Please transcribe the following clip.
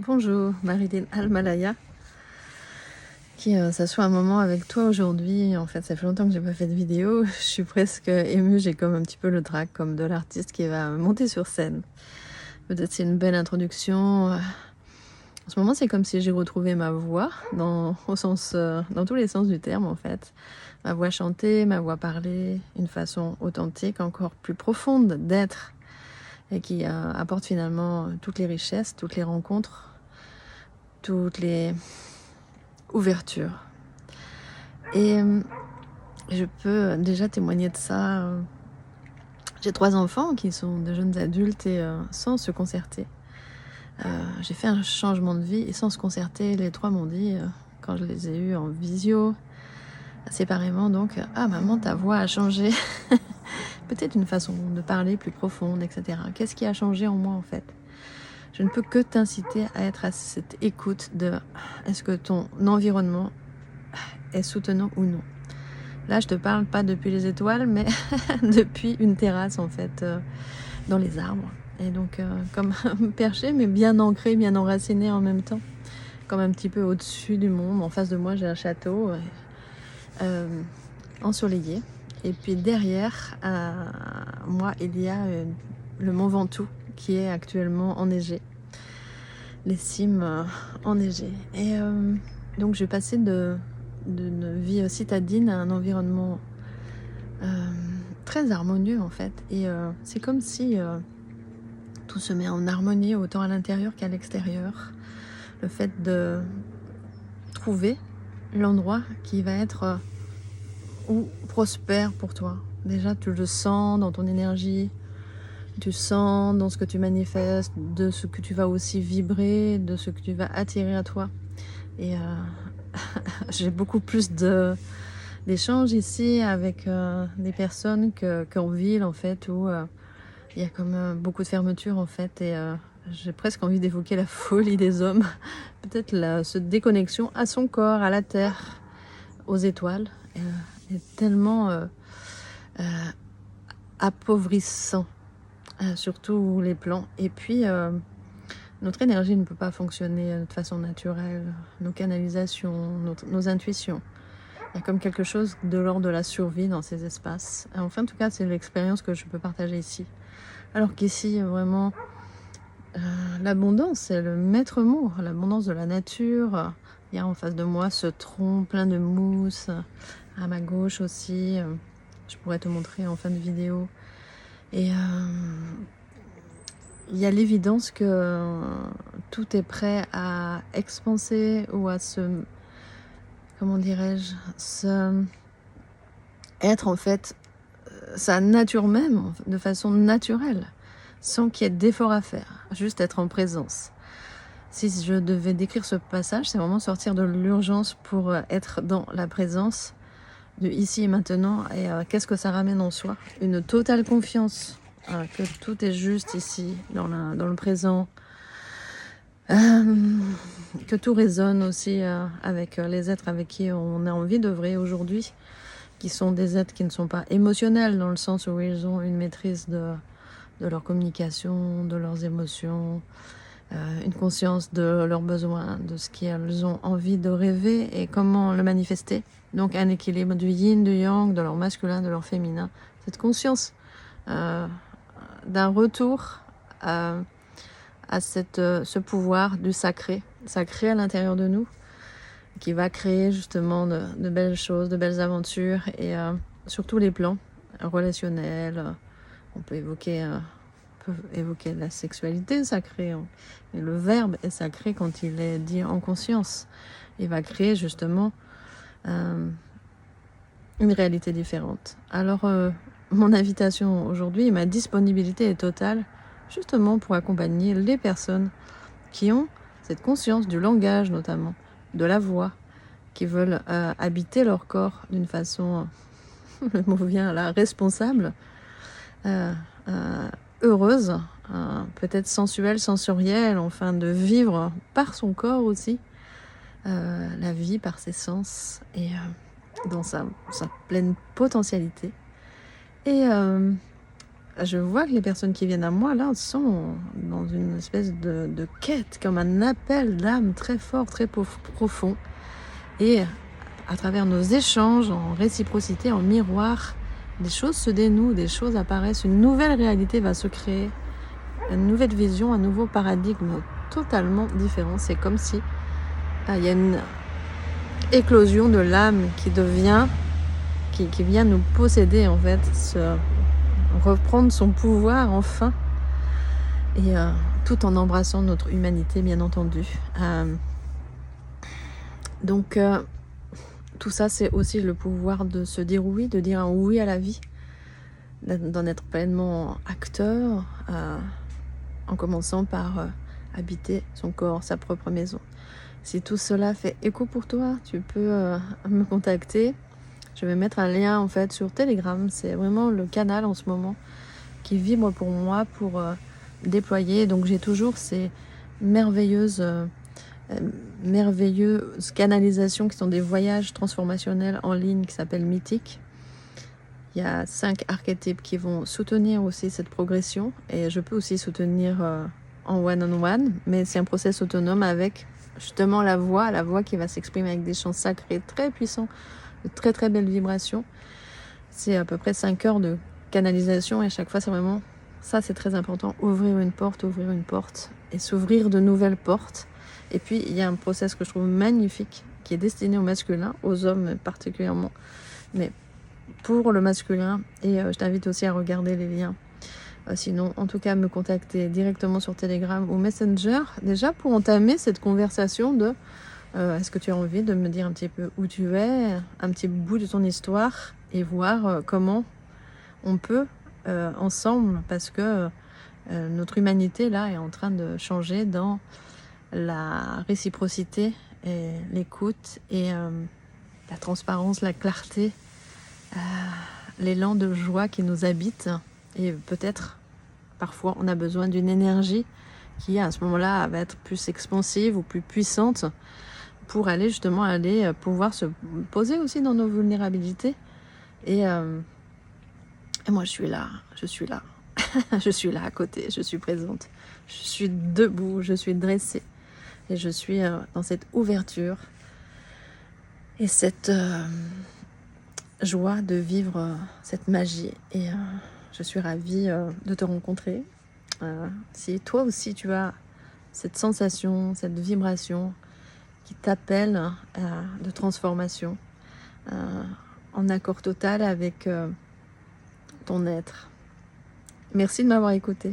Bonjour, Marilyn Almalaya, qui s'assoit un moment avec toi aujourd'hui. En fait, ça fait longtemps que j'ai pas fait de vidéo. Je suis presque émue, j'ai comme un petit peu le trac, comme de l'artiste qui va monter sur scène. Peut-être c'est une belle introduction. En ce moment, c'est comme si j'ai retrouvé ma voix, dans tous les sens du terme, en fait. Ma voix chantée, ma voix parlée, une façon authentique, encore plus profonde d'être, et qui apporte finalement toutes les richesses, toutes les rencontres, toutes les ouvertures. Et je peux déjà témoigner de ça. J'ai 3 enfants qui sont de jeunes adultes et sans se concerter. J'ai fait un changement de vie et sans se concerter, les 3 m'ont dit, quand je les ai eus en visio, séparément donc, « Ah maman, ta voix a changé !» Peut-être une façon de parler plus profonde, etc. Qu'est-ce qui a changé en moi en fait? Je ne peux que t'inciter à être à cette écoute de est-ce que ton environnement est soutenant ou non. Là, je te parle pas depuis les étoiles, mais depuis une terrasse, en fait, dans les arbres. Et donc, comme perché, mais bien ancré, bien enraciné en même temps. Comme un petit peu au-dessus du monde. En face de moi, j'ai un château ensoleillé. Et puis derrière moi, il y a le mont Ventoux, qui est actuellement enneigé. Les cimes enneigées. Et donc, je vais passer d'une vie citadine à un environnement très harmonieux en fait. Et c'est comme si tout se met en harmonie autant à l'intérieur qu'à l'extérieur. Le fait de trouver l'endroit qui va être ou prospère pour toi. Déjà, tu le sens dans ton énergie, tu sens dans ce que tu manifestes, de ce que tu vas aussi vibrer, de ce que tu vas attirer à toi. Et j'ai beaucoup plus d'échanges ici avec des personnes qu'en ville en fait, où il y a comme beaucoup de fermeture en fait, et j'ai presque envie d'évoquer la folie des hommes. Peut-être cette déconnexion à son corps, à la terre, aux étoiles, est tellement appauvrissant, sur tous les plans. Et puis, notre énergie ne peut pas fonctionner de façon naturelle. Nos canalisations, nos intuitions. Il y a comme quelque chose de l'ordre de la survie dans ces espaces. Enfin, en tout cas, c'est l'expérience que je peux partager ici. Alors qu'ici, vraiment, l'abondance, c'est le maître mot, l'abondance de la nature. Il y a en face de moi ce tronc plein de mousse, à ma gauche aussi. Je pourrais te montrer en fin de vidéo. Et il y a l'évidence que tout est prêt à expanser ou à comment dirais-je, être en fait sa nature même, de façon naturelle, sans qu'il y ait d'effort à faire, juste être en présence. Si je devais décrire ce passage, c'est vraiment sortir de l'urgence pour être dans la présence de ici et maintenant. Et qu'est-ce que ça ramène en soi? Une totale confiance que tout est juste ici, dans le présent. Que tout résonne aussi avec les êtres avec qui on a envie d'œuvrer aujourd'hui, qui sont des êtres qui ne sont pas émotionnels, dans le sens où ils ont une maîtrise de leur communication, de leurs émotions, une conscience de leurs besoins, de ce qu'elles ont envie de rêver et comment le manifester. Donc un équilibre du yin, du yang, de leur masculin, de leur féminin. Cette conscience d'un retour à ce pouvoir du sacré à l'intérieur de nous, qui va créer justement de belles choses, de belles aventures, et sur tous les plans relationnels. On peut évoquer la sexualité sacrée, et le verbe est sacré quand il est dit en conscience. Il va créer justement une réalité différente. Alors mon invitation aujourd'hui, ma disponibilité est totale, justement pour accompagner les personnes qui ont cette conscience du langage, notamment de la voix, qui veulent habiter leur corps d'une façon, le mot vient là, responsable, heureuse, peut-être sensuelle, sensorielle, enfin de vivre par son corps aussi, la vie par ses sens, et dans sa pleine potentialité. Et je vois que les personnes qui viennent à moi là sont dans une espèce de quête, comme un appel d'âme très fort, très profond. Et à travers nos échanges, en réciprocité, en miroir, des choses se dénouent, des choses apparaissent, une nouvelle réalité va se créer, une nouvelle vision, un nouveau paradigme totalement différent. C'est comme si il y a une éclosion de l'âme qui vient nous posséder en fait, reprendre son pouvoir enfin, et tout en embrassant notre humanité bien entendu. Donc tout ça c'est aussi le pouvoir de se dire oui, de dire un oui à la vie, d'en être pleinement acteur, en commençant par habiter son corps, sa propre maison. Si tout cela fait écho pour toi, tu peux me contacter. Je vais mettre un lien en fait sur Telegram. C'est vraiment le canal en ce moment qui vibre pour moi pour déployer. Donc j'ai toujours ces merveilleuses canalisations qui sont des voyages transformationnels en ligne qui s'appellent Mythique. Il y a 5 archétypes qui vont soutenir aussi cette progression, et je peux aussi soutenir en one-on-one, mais c'est un process autonome avec justement la voix qui va s'exprimer avec des chants sacrés très puissants, de très très belles vibrations. C'est à peu près 5 heures de canalisation, et à chaque fois c'est vraiment, ça c'est très important, ouvrir une porte et s'ouvrir de nouvelles portes. Et puis il y a un process que je trouve magnifique qui est destiné au masculin, aux hommes particulièrement, mais pour le masculin, et je t'invite aussi à regarder les liens. Sinon, en tout cas, me contacter directement sur Telegram ou Messenger, déjà pour entamer cette conversation de est-ce que tu as envie de me dire un petit peu où tu es, un petit bout de ton histoire, et voir comment on peut ensemble, parce que notre humanité là est en train de changer dans la réciprocité et l'écoute et la transparence, la clarté, l'élan de joie qui nous habite. Et peut-être parfois on a besoin d'une énergie qui à ce moment-là va être plus expansive ou plus puissante pour aller pouvoir se poser aussi dans nos vulnérabilités. Et moi je suis là je suis là à côté, je suis présente, je suis debout, je suis dressée, et je suis dans cette ouverture et cette joie de vivre cette magie. Et je suis ravie de te rencontrer. Si toi aussi tu as cette sensation, cette vibration qui t'appelle de transformation, en accord total avec ton être. Merci de m'avoir écouté.